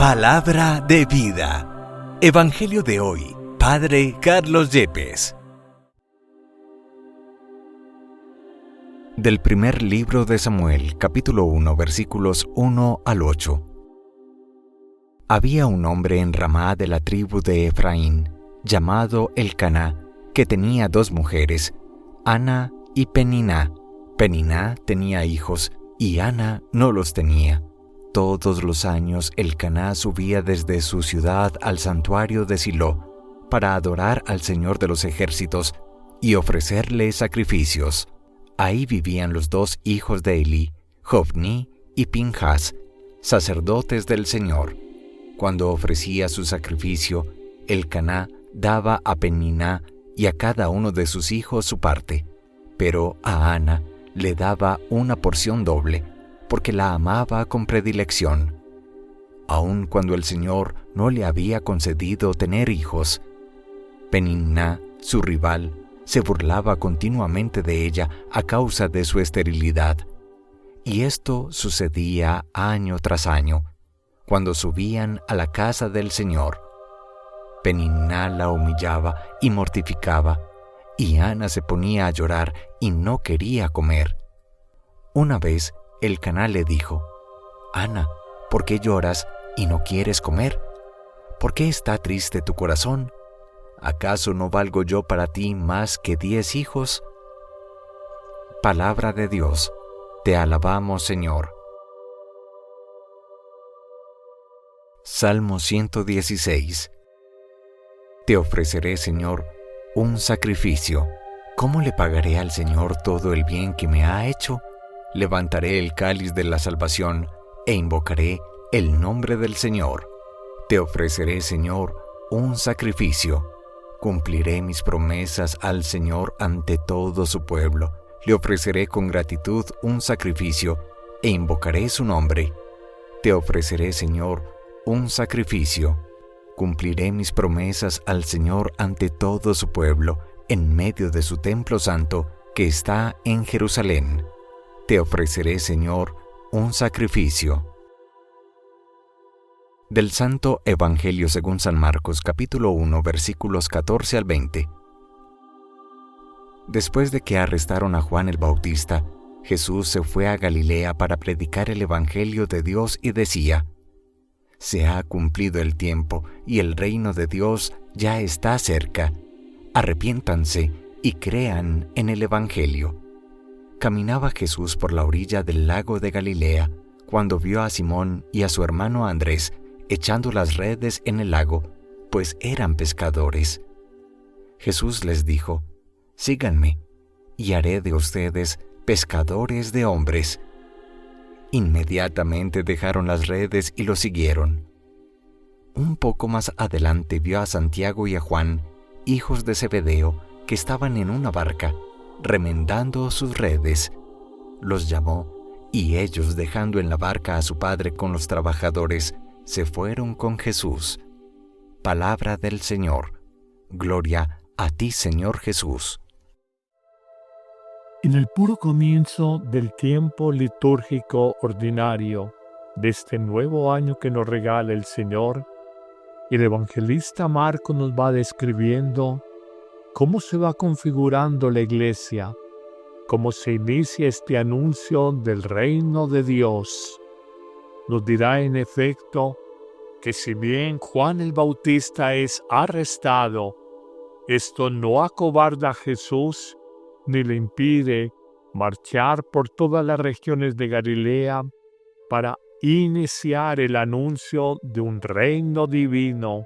Palabra de vida. Evangelio de hoy. Padre Carlos Yepes. Del primer libro de Samuel, capítulo 1, versículos 1 al 8. Había un hombre en Ramá de la tribu de Efraín, llamado Elcaná, que tenía 2 mujeres, Ana y Peniná. Peniná tenía hijos, y Ana no los tenía. Todos los años Elcaná subía desde su ciudad al santuario de Silo para adorar al Señor de los ejércitos y ofrecerle sacrificios. Ahí vivían los 2 hijos de Elí, Hofni y Pinjas, sacerdotes del Señor. Cuando ofrecía su sacrificio, Elcaná daba a Peniná y a cada uno de sus hijos su parte, pero a Ana le daba una porción doble, porque la amaba con predilección. Aun cuando el Señor no le había concedido tener hijos, Peniná, su rival, se burlaba continuamente de ella a causa de su esterilidad. Y esto sucedía año tras año, cuando subían a la casa del Señor. Peniná la humillaba y mortificaba, y Ana se ponía a llorar y no quería comer. Una vez, Elcaná le dijo: «Ana, ¿por qué lloras y no quieres comer? ¿Por qué está triste tu corazón? ¿Acaso no valgo yo para ti más que 10 hijos?» Palabra de Dios. Te alabamos, Señor. Salmo 116. Te ofreceré, Señor, un sacrificio. ¿Cómo le pagaré al Señor todo el bien que me ha hecho? Levantaré el cáliz de la salvación e invocaré el nombre del Señor. Te ofreceré, Señor, un sacrificio. Cumpliré mis promesas al Señor ante todo su pueblo. Le ofreceré con gratitud un sacrificio e invocaré su nombre. Te ofreceré, Señor, un sacrificio. Cumpliré mis promesas al Señor ante todo su pueblo, en medio de su templo santo que está en Jerusalén. Te ofreceré, Señor, un sacrificio. Del Santo Evangelio según San Marcos, capítulo 1, versículos 14 al 20. Después de que arrestaron a Juan el Bautista, Jesús se fue a Galilea para predicar el Evangelio de Dios y decía: «Se ha cumplido el tiempo y el reino de Dios ya está cerca. Arrepiéntanse y crean en el Evangelio». Caminaba Jesús por la orilla del lago de Galilea cuando vio a Simón y a su hermano Andrés echando las redes en el lago, pues eran pescadores. Jesús les dijo: «Síganme, y haré de ustedes pescadores de hombres». Inmediatamente dejaron las redes y lo siguieron. Un poco más adelante vio a Santiago y a Juan, hijos de Zebedeo, que estaban en una barca, remendando sus redes. Los llamó, y ellos, dejando en la barca a su padre con los trabajadores, se fueron con Jesús. Palabra del Señor. Gloria a ti, Señor Jesús. En el puro comienzo del tiempo litúrgico ordinario de este nuevo año que nos regala el Señor, el evangelista Marcos nos va describiendo cómo se va configurando la iglesia, cómo se inicia este anuncio del reino de Dios. Nos dirá en efecto que si bien Juan el Bautista es arrestado, esto no acobarda a Jesús ni le impide marchar por todas las regiones de Galilea para iniciar el anuncio de un reino divino,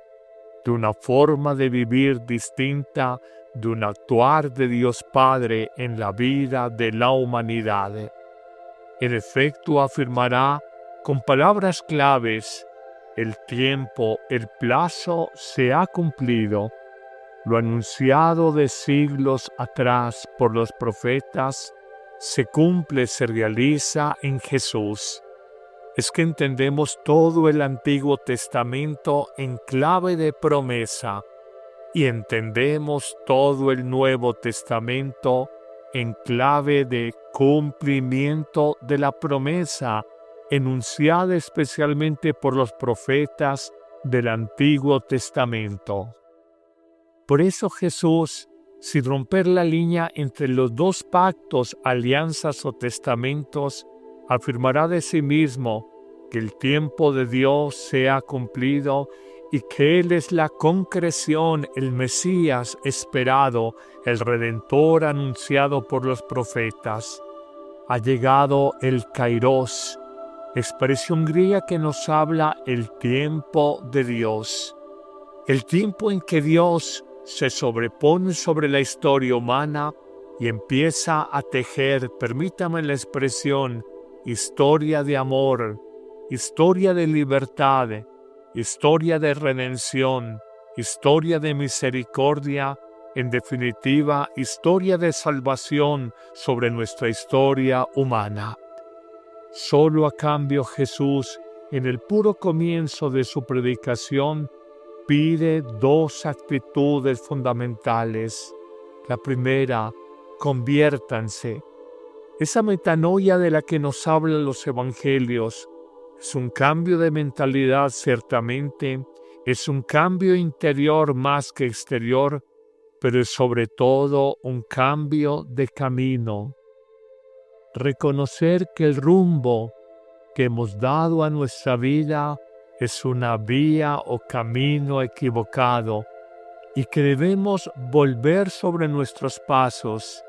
de una forma de vivir distinta, de un actuar de Dios Padre en la vida de la humanidad. En efecto, afirmará con palabras claves: el tiempo, el plazo se ha cumplido. Lo anunciado de siglos atrás por los profetas se cumple, se realiza en Jesús. Es que entendemos todo el Antiguo Testamento en clave de promesa y entendemos todo el Nuevo Testamento en clave de cumplimiento de la promesa enunciada especialmente por los profetas del Antiguo Testamento. Por eso Jesús, sin romper la línea entre los dos pactos, alianzas o testamentos, afirmará de sí mismo que el tiempo de Dios se ha cumplido y que Él es la concreción, el Mesías esperado, el Redentor anunciado por los profetas. Ha llegado el Kairos, expresión griega que nos habla el tiempo de Dios. El tiempo en que Dios se sobrepone sobre la historia humana y empieza a tejer, permítame la expresión, historia de amor, historia de libertad, historia de redención, historia de misericordia, en definitiva, historia de salvación sobre nuestra historia humana. Solo a cambio Jesús, en el puro comienzo de su predicación, pide dos actitudes fundamentales. La primera, conviértanse. Esa metanoia de la que nos hablan los evangelios es un cambio de mentalidad ciertamente, es un cambio interior más que exterior, pero es sobre todo un cambio de camino. Reconocer que el rumbo que hemos dado a nuestra vida es una vía o camino equivocado y que debemos volver sobre nuestros pasos,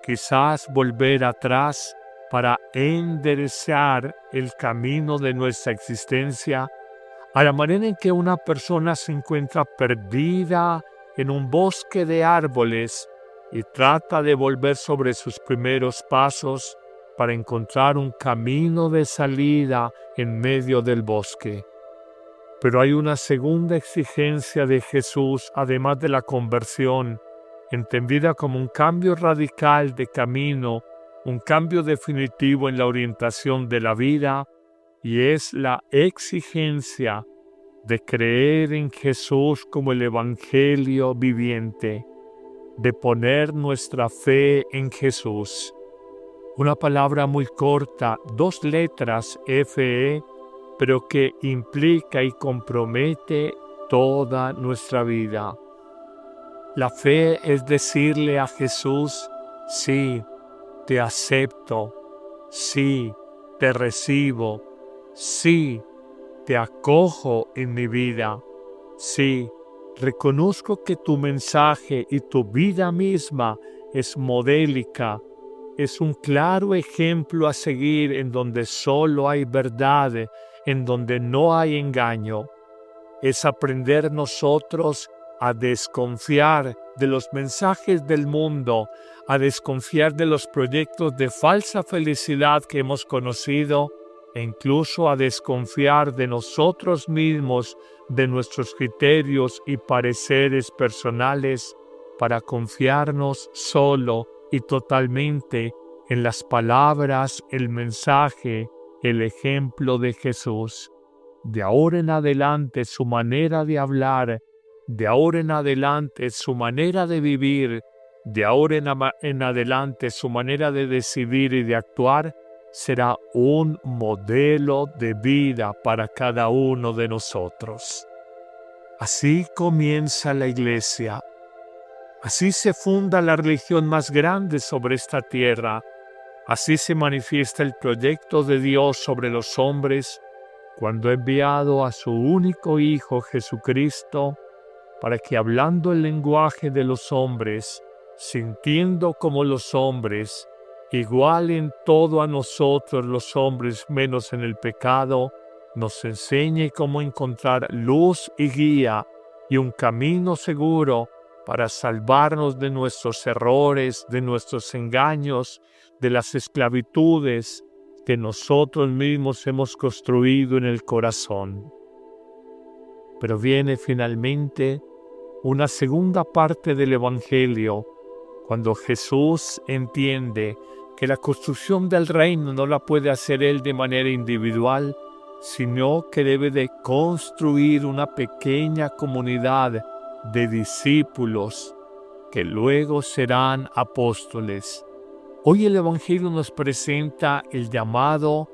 quizás volver atrás para enderezar el camino de nuestra existencia, a la manera en que una persona se encuentra perdida en un bosque de árboles y trata de volver sobre sus primeros pasos para encontrar un camino de salida en medio del bosque. Pero hay una segunda exigencia de Jesús, además de la conversión, entendida como un cambio radical de camino, un cambio definitivo en la orientación de la vida, y es la exigencia de creer en Jesús como el Evangelio viviente, de poner nuestra fe en Jesús. Una palabra muy corta, 2 letras, FE, pero que implica y compromete toda nuestra vida. La fe es decirle a Jesús, sí, te acepto, sí, te recibo, sí, te acojo en mi vida, sí, reconozco que tu mensaje y tu vida misma es modélica, es un claro ejemplo a seguir en donde solo hay verdad, en donde no hay engaño. Es aprender nosotros a desconfiar de los mensajes del mundo, a desconfiar de los proyectos de falsa felicidad que hemos conocido e incluso a desconfiar de nosotros mismos, de nuestros criterios y pareceres personales, para confiarnos solo y totalmente en las palabras, el mensaje, el ejemplo de Jesús. De ahora en adelante su manera de hablar, de ahora en adelante su manera de vivir, de ahora en adelante su manera de decidir y de actuar será un modelo de vida para cada uno de nosotros. Así comienza la Iglesia. Así se funda la religión más grande sobre esta tierra. Así se manifiesta el proyecto de Dios sobre los hombres cuando ha enviado a su único Hijo Jesucristo para que hablando el lenguaje de los hombres, sintiendo como los hombres, igual en todo a nosotros los hombres menos en el pecado, nos enseñe cómo encontrar luz y guía y un camino seguro para salvarnos de nuestros errores, de nuestros engaños, de las esclavitudes que nosotros mismos hemos construido en el corazón. Pero viene finalmente una segunda parte del Evangelio, cuando Jesús entiende que la construcción del reino no la puede hacer Él de manera individual, sino que debe de construir una pequeña comunidad de discípulos que luego serán apóstoles. Hoy el Evangelio nos presenta el llamado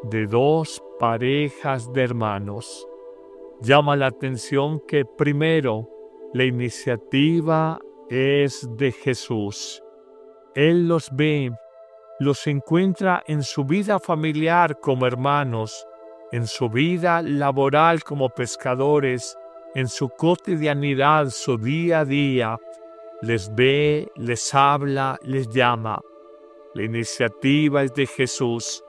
de dos parejas de hermanos. Llama la atención que primero la iniciativa es de Jesús. Él los ve, los encuentra en su vida familiar como hermanos, en su vida laboral como pescadores, en su cotidianidad, su día a día. Les ve, les habla, les llama. La iniciativa es de Jesús.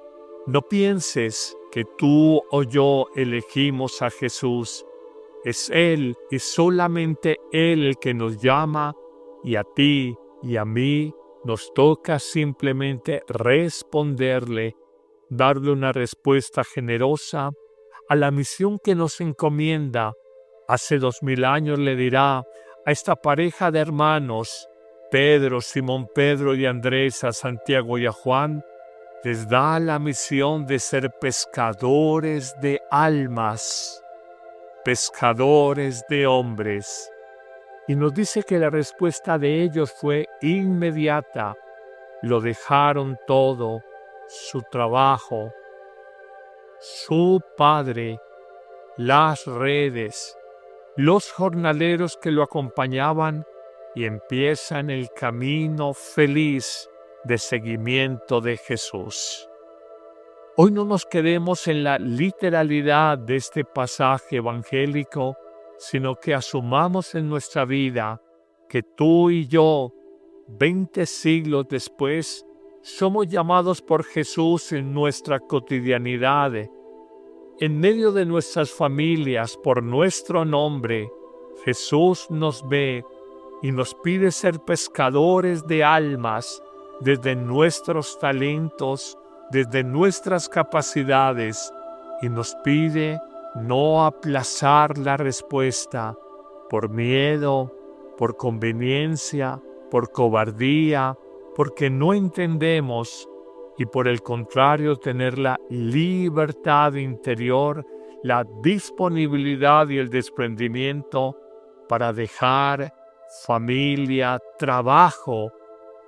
No pienses que tú o yo elegimos a Jesús. Es Él y solamente Él el que nos llama, y a ti y a mí nos toca simplemente responderle, darle una respuesta generosa a la misión que nos encomienda. Hace 2000 años le dirá a esta pareja de hermanos, Pedro, Simón Pedro y Andrés, a Santiago y a Juan, les da la misión de ser pescadores de almas, pescadores de hombres. Y nos dice que la respuesta de ellos fue inmediata. Lo dejaron todo, su trabajo, su padre, las redes, los jornaleros que lo acompañaban, y empiezan el camino feliz de seguimiento de Jesús. Hoy no nos quedemos en la literalidad de este pasaje evangélico, sino que asumamos en nuestra vida que tú y yo, 20 siglos después, somos llamados por Jesús en nuestra cotidianidad, en medio de nuestras familias, por nuestro nombre. Jesús nos ve y nos pide ser pescadores de almas desde nuestros talentos, desde nuestras capacidades, y nos pide no aplazar la respuesta por miedo, por conveniencia, por cobardía, porque no entendemos, y por el contrario tener la libertad interior, la disponibilidad y el desprendimiento para dejar familia, trabajo,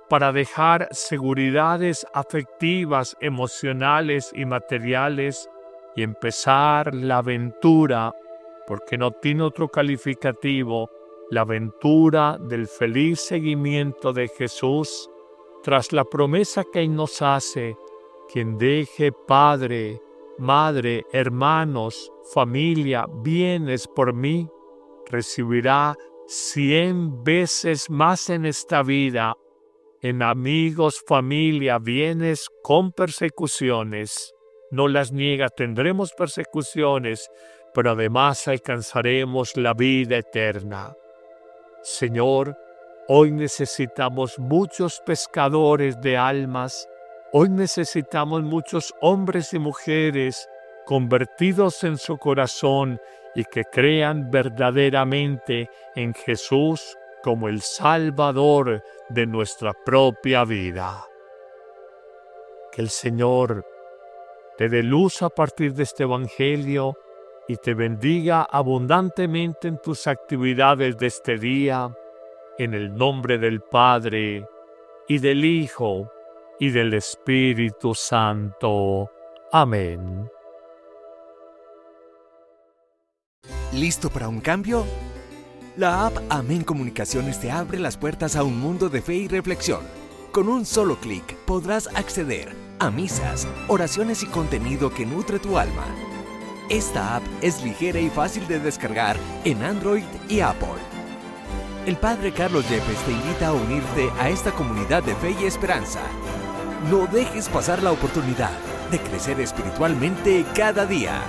para dejar seguridades afectivas, emocionales y materiales y empezar la aventura, porque no tiene otro calificativo, la aventura del feliz seguimiento de Jesús tras la promesa que Él nos hace: quien deje padre, madre, hermanos, familia, bienes por mí, recibirá 100 veces más en esta vida, en amigos, familia, bienes, con persecuciones. No las niega, tendremos persecuciones, pero además alcanzaremos la vida eterna. Señor, hoy necesitamos muchos pescadores de almas, hoy necesitamos muchos hombres y mujeres convertidos en su corazón y que crean verdaderamente en Jesús como el Salvador de nuestra propia vida. Que el Señor te dé luz a partir de este Evangelio y te bendiga abundantemente en tus actividades de este día, en el nombre del Padre, y del Hijo, y del Espíritu Santo. Amén. ¿Listo para un cambio? La app Amén Comunicaciones te abre las puertas a un mundo de fe y reflexión. Con un solo clic podrás acceder a misas, oraciones y contenido que nutre tu alma. Esta app es ligera y fácil de descargar en Android y Apple. El Padre Carlos Yepes te invita a unirte a esta comunidad de fe y esperanza. No dejes pasar la oportunidad de crecer espiritualmente cada día.